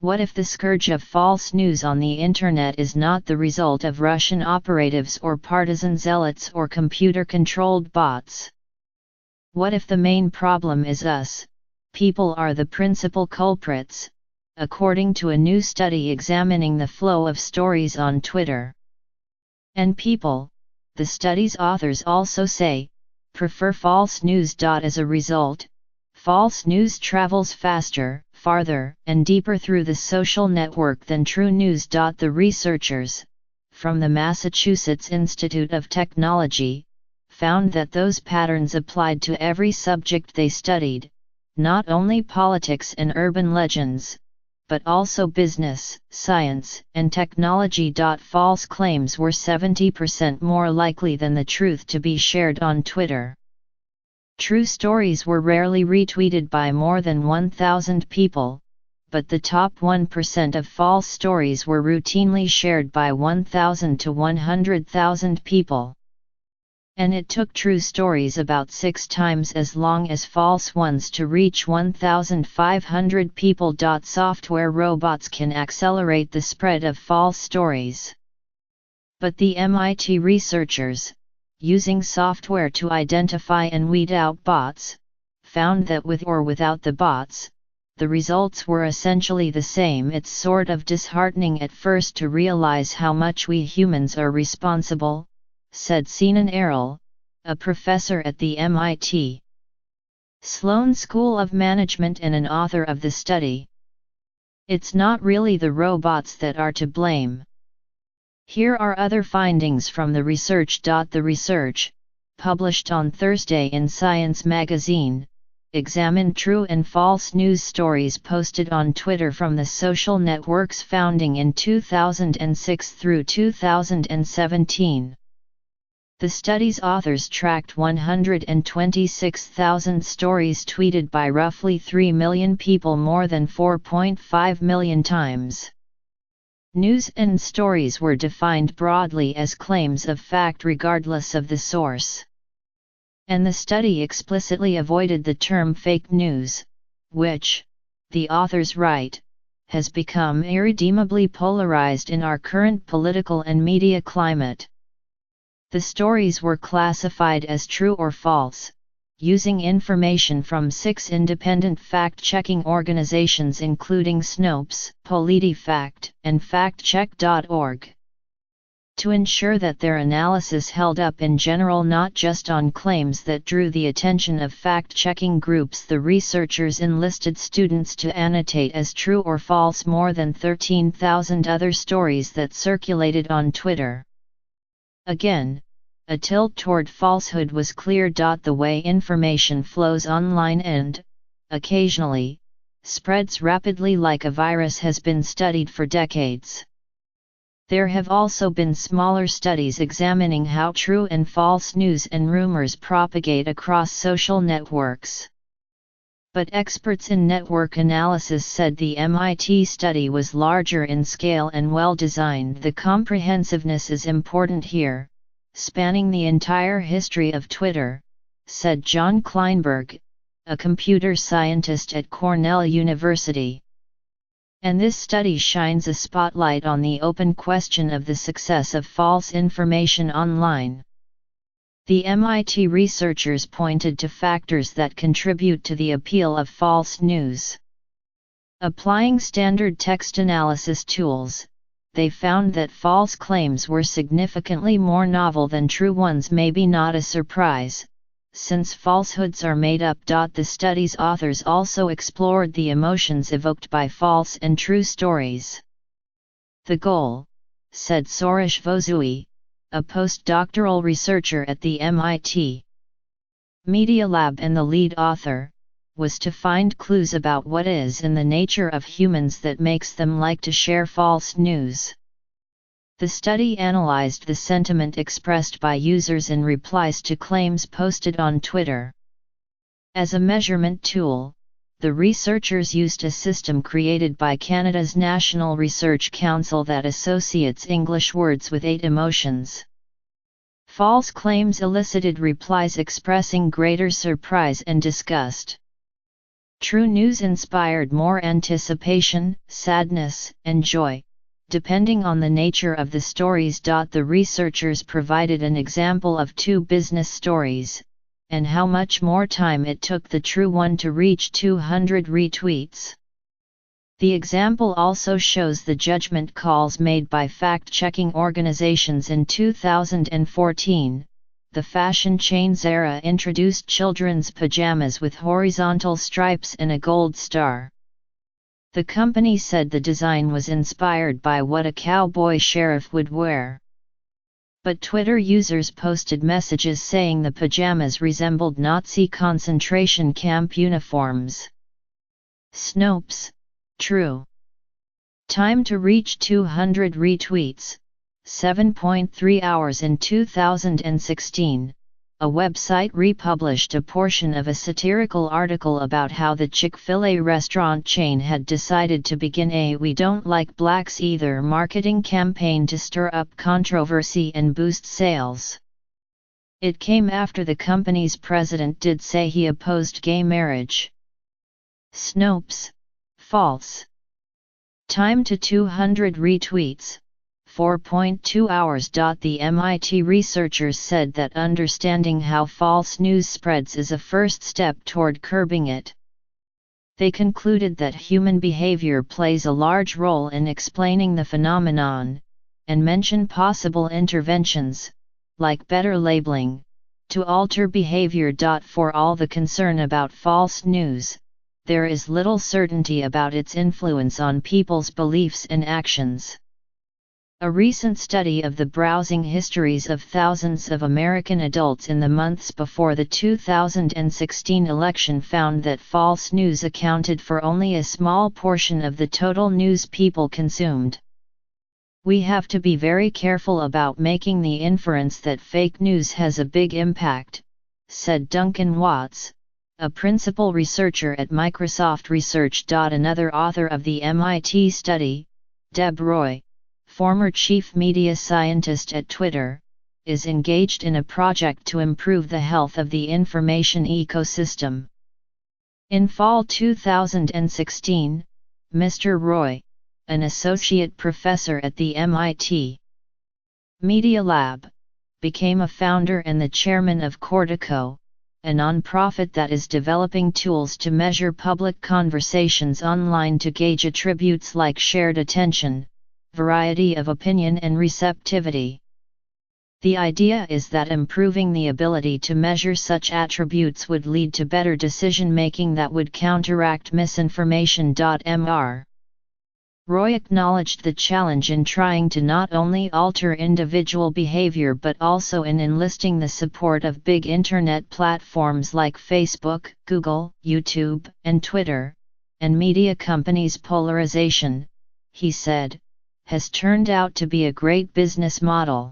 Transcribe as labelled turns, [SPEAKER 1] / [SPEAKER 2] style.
[SPEAKER 1] What if the scourge of false news on the internet is not the result of Russian operatives or partisan zealots or computer-controlled bots? What if the main problem is us? People are the principal culprits, according to a new study examining the flow of stories on Twitter. And people, the study's authors also say, prefer false news. As a result, false news travels faster, farther, and deeper through the social network than true news. The researchers, from the Massachusetts Institute of Technology, found that those patterns applied to every subject they studied, not only politics and urban legends, but also business, science, and technology. False claims were 70% more likely than the truth to be shared on Twitter. True stories were rarely retweeted by more than 1,000 people, but the top 1% of false stories were routinely shared by 1,000 to 100,000 people. And it took true stories about 6 times as long as false ones to reach 1,500 people. Software robots can accelerate the spread of false stories. But the MIT researchers, using software to identify and weed out bots, found that with or without the bots, the results were essentially the same. It's sort of disheartening at first to realize how much we humans are responsible, said Sinan Errol, a professor at the MIT Sloan School of Management and an author of the study. It's not really the robots that are to blame. Here are other findings from the research. The research, published on Thursday in Science magazine, examined true and false news stories posted on Twitter from the social network's founding in 2006 through 2017. The study's authors tracked 126,000 stories tweeted by roughly 3 million people more than 4.5 million times. News and stories were defined broadly as claims of fact regardless of the source. And the study explicitly avoided the term fake news, which, the authors write, has become irredeemably polarized in our current political and media climate. The stories were classified as true or false, using information from 6 independent fact-checking organizations including Snopes, PolitiFact, and FactCheck.org. To ensure that their analysis held up in general, not just on claims that drew the attention of fact-checking groups, the researchers enlisted students to annotate as true or false more than 13,000 other stories that circulated on Twitter. Again, a tilt toward falsehood was clear. The way information flows online and, occasionally, spreads rapidly like a virus has been studied for decades. There have also been smaller studies examining how true and false news and rumors propagate across social networks. But experts in network analysis said the MIT study was larger in scale and well-designed. The comprehensiveness is important here, spanning the entire history of Twitter, said John Kleinberg, a computer scientist at Cornell University. And this study shines a spotlight on the open question of the success of false information online. The MIT researchers pointed to factors that contribute to the appeal of false news. Applying standard text analysis tools, they found that false claims were significantly more novel than true ones. Maybe not a surprise, since falsehoods are made up. The study's authors also explored the emotions evoked by false and true stories. The goal, said Soresh Vozui, a postdoctoral researcher at the MIT Media Lab and the lead author, was to find clues about what is in the nature of humans that makes them like to share false news. The study analyzed the sentiment expressed by users in replies to claims posted on Twitter. As a measurement tool, the researchers used a system created by Canada's National Research Council that associates English words with 8 emotions. False claims elicited replies expressing greater surprise and disgust. True news inspired more anticipation, sadness, and joy, depending on the nature of the stories. The researchers provided an example of two business stories, and how much more time it took the true one to reach 200 retweets. The example also shows the judgment calls made by fact-checking organizations. In 2014, the fashion chain Zara introduced children's pajamas with horizontal stripes and a gold star. The company said the design was inspired by what a cowboy sheriff would wear. But Twitter users posted messages saying the pajamas resembled Nazi concentration camp uniforms. Snopes, true. Time to reach 200 retweets, 7.3 hours. In 2016, a website republished a portion of a satirical article about how the Chick-fil-A restaurant chain had decided to begin a "We Don't Like Blacks Either" marketing campaign to stir up controversy and boost sales. It came after the company's president did say he opposed gay marriage. Snopes, false. Time to 200 retweets, 4.2 hours. The MIT researchers said that understanding how false news spreads is a first step toward curbing it. They concluded that human behavior plays a large role in explaining the phenomenon, and mention possible interventions, like better labeling, to alter behavior. For all the concern about false news, there is little certainty about its influence on people's beliefs and actions. A recent study of the browsing histories of thousands of American adults in the months before the 2016 election found that false news accounted for only a small portion of the total news people consumed. We have to be very careful about making the inference that fake news has a big impact, said Duncan Watts, a principal researcher at Microsoft Research. Another author of the MIT study, Deb Roy, former chief media scientist at Twitter, is engaged in a project to improve the health of the information ecosystem. In fall 2016, Mr. Roy, an associate professor at the MIT Media Lab, became a founder and the chairman of Cortico, a nonprofit that is developing tools to measure public conversations online to gauge attributes like shared attention, variety of opinion and receptivity. The idea is that improving the ability to measure such attributes would lead to better decision-making that would counteract misinformation. Mr. Roy acknowledged the challenge in trying to not only alter individual behavior but also in enlisting the support of big internet platforms like Facebook, Google, YouTube, and Twitter, and media companies. Polarization, he said, has turned out to be a great business model.